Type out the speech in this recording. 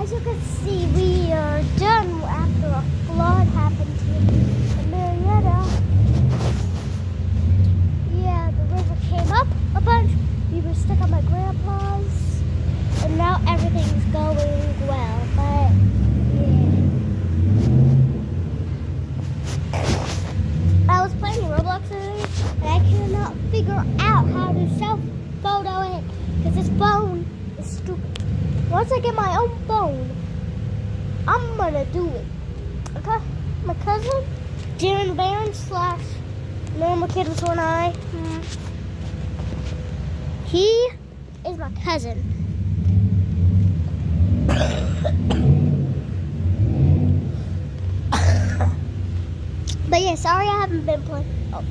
As you can see, we are done after a flood happened in Marietta. Yeah, the river came up a bunch. We were stuck on my grandpa's, and now everything's going well. But yeah, I was playing Roblox earlier, and I cannot figure out how to self-photo it because this phone is stupid. Once I get my own phone, I'm gonna do it. Okay? My cousin, Darren Barron / Normal Kid with one eye. He is my cousin. But yeah, sorry I haven't been playing. Oh.